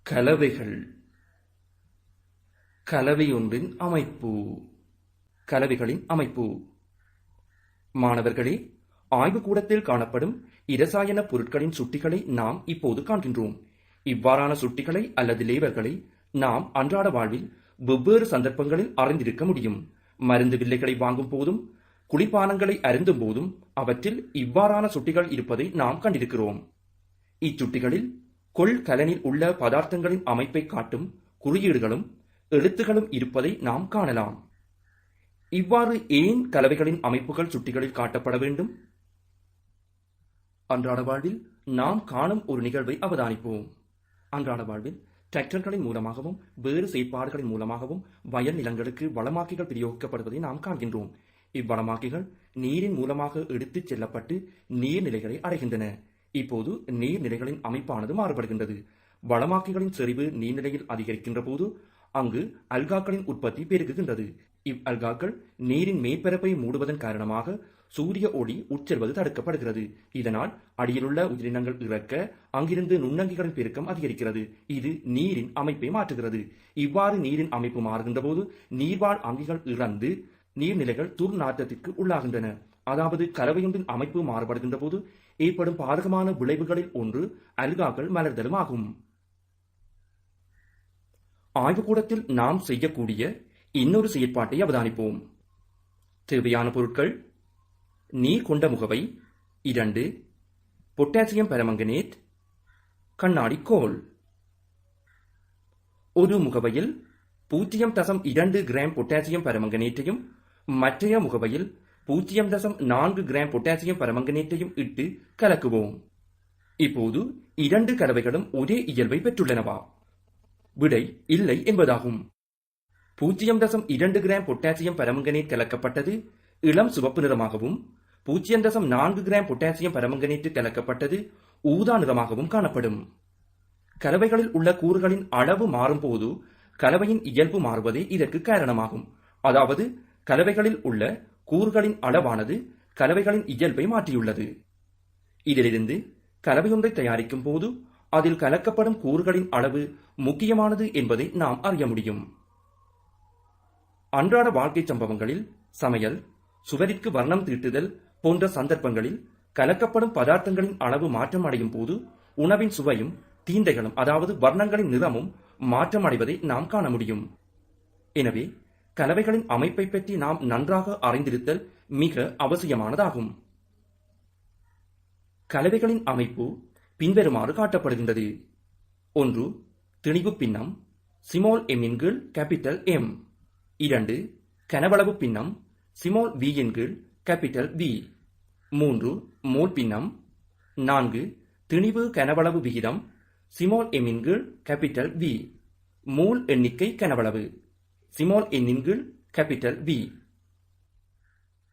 கலவைகள். கலவையொன்றின் அமைப்பு. கலவைகளின் அமைப்பு. மாணவர்களே, ஆய்வுக்கூடத்தில் காணப்படும் இரசாயன பொருட்களின் சுட்டிகளை நாம் இப்போது காண்கின்றோம். இவ்வாறான சுட்டிகளை அல்லது லேபல்களை நாம் அன்றாட வாழ்வில் வெவ்வேறு சந்தர்ப்பங்களில் அறிந்திருக்க முடியும். மருந்து வில்லைகளை வாங்கும் போதும் குளிர்பானங்களை அருந்தும் போதும் அவற்றில் இவ்வாறான சுட்டிகள் இருப்பதை நாம் கண்டிருக்கிறோம். இச்சுட்டிகளில் கொள்கலனில் உள்ள பதார்த்தங்களின் அமைப்பை காட்டும் குறியீடுகளும் எழுத்துகளும் இருப்பதை நாம் காணலாம். இவ்வாறு ஏன் கலவைகளின் அமைப்புகள் சுட்டிகளில் காட்டப்பட வேண்டும்? அன்றாட வாழ்வில் நாம் காணும் ஒரு நிகழ்வை அவதானிப்போம். அன்றாட வாழ்வில் டிராக்டர்களின் மூலமாகவும் வேறு செயற்பாடுகளின் மூலமாகவும் வயல் நிலங்களுக்கு வளமாக்கிகள் பிரயோகிக்கப்படுவதை நாம் காண்கின்றோம். இவ்வளமாக்கிகள் நீரின் மூலமாக எடுத்துச் செல்லப்பட்டு நீர்நிலைகளை அடைகின்றன. இப்போது நீர்நிலைகளின் அமைப்பானது மாறுபடுகின்றது. வளமாக்கிகளின் செறிவு நீர்நிலையில் அதிகரிக்கின்ற போது அங்கு அல்காக்களின் உற்பத்தி பெருகுகின்றது. அல்காக்கள் நீரின் மேற்பரப்பை மூடுவதன் காரணமாக சூரிய ஒளி உட்செல்வது தடுக்கப்படுகிறது. இதனால் அடியிலுள்ள உயிரினங்கள் இறக்க அங்கிருந்து நுண்ணங்கிகளின் பெருக்கம் அதிகரிக்கிறது. இது நீரின் அமைப்பை மாற்றுகிறது. இவ்வாறு நீரின் அமைப்பு மாறுகின்ற போது நீர்வாழ் அங்கிகள் இறந்து நீர்நிலைகள் துர்நாற்றத்திற்கு உள்ளாகின்றன. அதாவது கலவையொன்றின் அமைப்பு மாறுபடுகின்ற போது ஏற்படும் பாதகமான விளைவுகளில் ஒன்று அல்காக்கள் மலர்தலும் ஆகும். ஆய்வுக்கூடத்தில் நாம் செய்யக்கூடிய இன்னொரு செயற்பாட்டை அவதானிப்போம். தேவையான பொருட்கள்: நீர் கொண்ட முகவை 2, பொட்டாசியம் பெர்மங்கனேட், கண்ணாடி கோல். ஒரு முகவையில் 0.2 கிராம் பொட்டாசியம் பெர்மங்கனேட்டையும் மற்றைய முகவையில் 0.4 கிராம் பொட்டாசியம் பெர்மங்கனேட்டையும் இட்டு கலக்குவோம். இப்போது 2 கலவைகளும் ஒரே இயல்பை பெற்றுள்ளனவா? விடை இல்லை என்பதாகும். 0.2 கிராம் பொட்டாசியம் பெர்மங்கனேட் கலக்கப்பட்டது இளம் சிவப்பு நிறமாகவும் 0.4 கிராம் பொட்டாசியம் பெர்மங்கனேட் கலக்கப்பட்டது ஊதா நிறமாகவும் காணப்படும். கலவைகளில் உள்ள கூறுகளின் அளவு மாறும் போது கலவையின் இயல்பு மாறுவதே இதற்கு காரணமாகும். அதாவது கலவைகளில் உள்ள கூறுகளின் அளவானது கலவைகளின் இயல்பை மாற்றியுள்ளது. இதிலிருந்து கலவையொன்றை தயாரிக்கும் போது அதில் கலக்கப்படும் கூறுகளின் அளவு முக்கியமானது என்பதை நாம் அறிய முடியும். அன்றாட வாழ்க்கை சம்பவங்களில் சமையல், சுவரிற்கு வர்ணம் தீட்டுதல் போன்ற சந்தர்ப்பங்களில் கலக்கப்படும் பதார்த்தங்களின் அளவு மாற்றம் அடையும் போது உணவின் சுவையும் தீண்டைகளும் அதாவது வர்ணங்களின் நிறமும் மாற்றம் அடைவதை நாம் காண முடியும். எனவே கலவைகளின் அமைப்பை பற்றி நாம் நன்றாக அறிந்திருத்தல் மிக அவசியமானதாகும். கலவைகளின் அமைப்பு பின்வருமாறு காட்டப்படுகின்றது. 1. திணிவு பின்னம் ஸ்மால் m இன் கீழ் கேபிட்டல் M. 2. கனவளவு பின்னம் ஸ்மால் v இன் கீழ் கேபிட்டல் V. 3. மோல் பின்னம். 4. திணிவு கனவளவு விகிதம் ஸ்மால் m இன் கீழ் கேபிட்டல் V. மோல் எண்ணிக்கை கனவளவு ஸ்மால் n இன் கீழ் கேபிட்டல் V.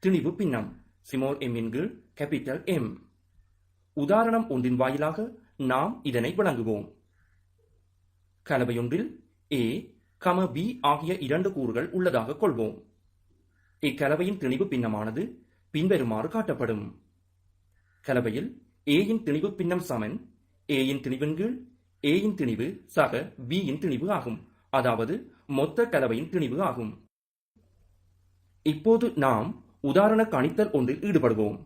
திணிவு பின்னம் ஸ்மால் m இன் கீழ் கேபிட்டல் M. உதாரணம் ஒன்றின் வாயிலாக நாம் இதனை விளங்குவோம். கலவையொன்றில் A, B ஆகிய 2 கூறுகள் உள்ளதாக கொள்வோம். இக்கலவையின் திணிவு பின்னமானது பின்வருமாறு காட்டப்படும். கலவையில் A இன் திணிவு பின்னம் சமன் A இன் திணிவின் கீழ் A இன் திணிவு சக B இன் திணிவு ஆகும். அதாவது மொத்த கலவையின் திணிவு ஆகும். இப்போது நாம் உதாரண கணித்தல் ஒன்றில் ஈடுபடுவோம்.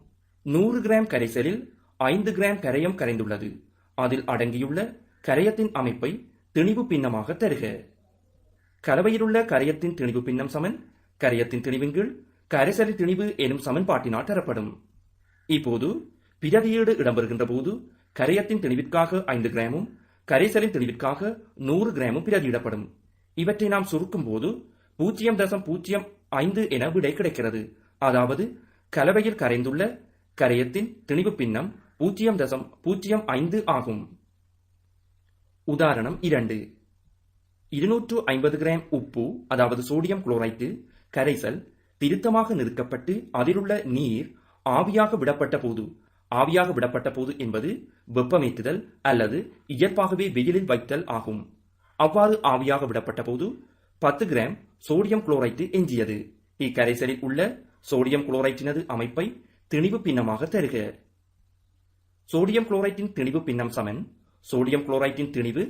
100 கிராம் கரைசலில் 5 கிராம் கரையம் கரைந்துள்ளது. அதில் அடங்கியுள்ள கரையத்தின் அமைப்பை திணிவு பின்னமாக தருக. கலவையிலுள்ள கரையத்தின் திணிவு பின்னம் சமன் கரையத்தின் திணிவின் கீழ் கரைசலின் திணிவு எனும் சமன்பாட்டினால் தரப்படும். இப்போது பிரதியீடு இடம்பெறுகின்ற போது கரையத்தின் திணிவிற்காக 5 கிராமும் கரைசலின் திணிவிற்காக 100 கிராமும் பிரதியிடப்படும். இவற்றை நாம் சுருக்கும் போது 0.05 என விடை கிடைக்கிறது. அதாவது கலவையில் கரைந்துள்ள கரையத்தின் திணிவு பின்னம் 0.05 ஆகும். உதாரணம் 2. 250 கிராம் உப்பு அதாவது சோடியம் குளோரைட்டு கரைசல் திருத்தமாக நிறுத்தப்பட்டு அதிலுள்ள நீர் ஆவியாக விடப்பட்ட போது என்பது வெப்பமேற்றுதல் அல்லது இயல்பாகவே வெயிலில் வைத்தல் ஆகும். அவ்வாறு ஆவியாக விடப்பட்ட போது 10 கிராம் சோடியம் குளோரைட்டு எஞ்சியது. இக்கரைசலில் உள்ள சோடியம் குளோரைட்டினது அமைப்பை திணிவு பின்னமாக தருக. சோடியம் குளோரைட்டின் திணிவு பின்னம் சமன் சோடியம் குளோரைட்டின் திணிவு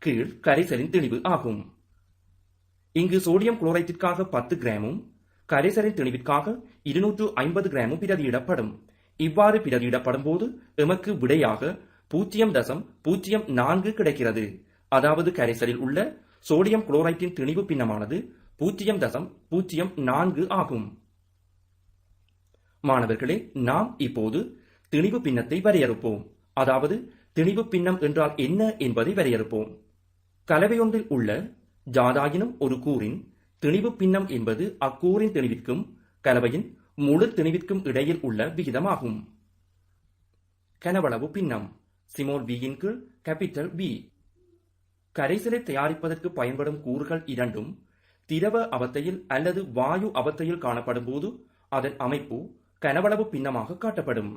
கீழ் கரைசலின் திணிவு ஆகும். இங்கு சோடியம் குளோரைட்டிற்காக 10 கிராமும் கரைசலின் திணிவிற்காக 250 கிராமும் பிரதியிடப்படும். இவ்வாறு பிரதியிடப்படும் போது எமக்கு விடையாக 0.04 கிடைக்கிறது. அதாவது கரைசலில் உள்ள சோடியம் குளோரைட்டின் திணிவு பின்னமானது 0.04 ஆகும். மாணவர்களே, நாம் இப்போது திணிவு பின்னத்தை வரையறுப்போம். அதாவது திணிவு பின்னம் என்றால் என்ன என்பதை வரையறுப்போம். கலவையொன்றில் உள்ள ஜாதாயினும் ஒரு கூறின் திணிவு பின்னம் என்பது அக்கூறின் திணிவிற்கும் கலவையின் முழு திணிவிற்கும் இடையில் உள்ள விகிதமாகும். கனவளவு பின்னம் ஸ்மால் v இன் கீழ் கேபிட்டல் V. கரைசலை தயாரிப்பதற்கு பயன்படும் கூறுகள் இரண்டும் திரவ அவத்தையில் அல்லது வாயு அவத்தையில் காணப்படும் போது அதன் அமைப்பு கனவளவு பின்னமாக காட்டப்படும்.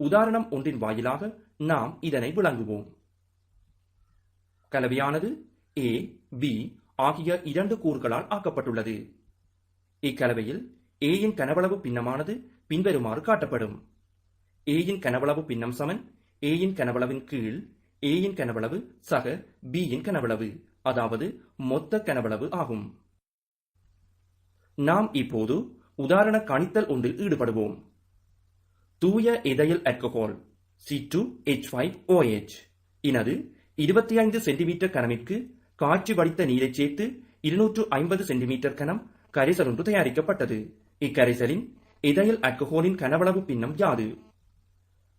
உதாரணம் ஒன்றின் வாயிலாக நாம் இதனை விளங்குவோம். கலவையானது A, B ஆகிய இரண்டு கூறுகளால் ஆக்கப்பட்டுள்ளது. இக்கலவையில் A இன் கனவளவு பின்னமானது பின்வருமாறு காட்டப்படும். A இன் கனவளவு பின்னம் சமன் A இன் கனவளவின் கீழ் A இன் கனவளவு சக B இன் கனவளவு, அதாவது மொத்த கனவளவு ஆகும். நாம் இப்போது உதாரண கணித்தல் ஒன்றில் ஈடுபடுவோம். தூய எதைல் ஆல்கஹால் C2H5OH இனது 25 சென்டிமீட்டர் கனமிற்கு காய்ச்சி வடித்த நீரை சேர்த்து 250 சென்டிமீட்டர் கனம் கரைசல் ஒன்று தயாரிக்கப்பட்டது. இக்கரைசலின் எதைல் ஆல்கஹாலின் கனவளவு பின்னம் யாது?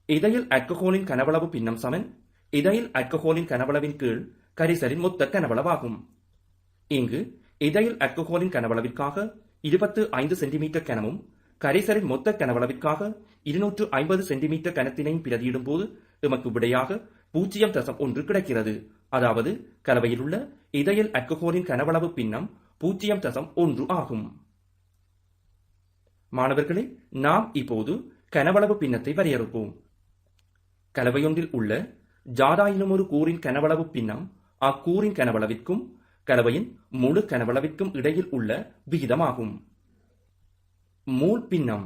எதைல் ஆல்கஹாலின் கனவளவு பின்னம் சமன் எதைல் ஆல்கஹாலின் கனவளவின் கீழ் கரைசலின் மொத்த கனவளவாகும். இங்கு எதைல் ஆல்கஹாலின் கனவளவிற்காக 25 சென்டிமீட்டர் கனமும் கரைசலின் மொத்த கனவளவிற்காக 250 சென்டிமீட்டர் கனத்தினையும் பிரதியிடும் போது எமக்கு விடையாக 0.1 கிடைக்கிறது. அதாவது கலவையில் உள்ள எதைல் ஆல்கஹாலின் கனவளவு பின்னம் 0.1 ஆகும். மாணவர்களே, நாம் இப்போது கனவளவு பின்னத்தை வரையறுப்போம். கலவையொன்றில் உள்ள ஜாதாயினும் ஒரு கூறின் கனவளவு பின்னம் அக்கூறின் கனவளவிற்கும் கலவையின் முழு கனவளவிற்கும் இடையில் உள்ள விகிதமாகும். மூல் பின்னம்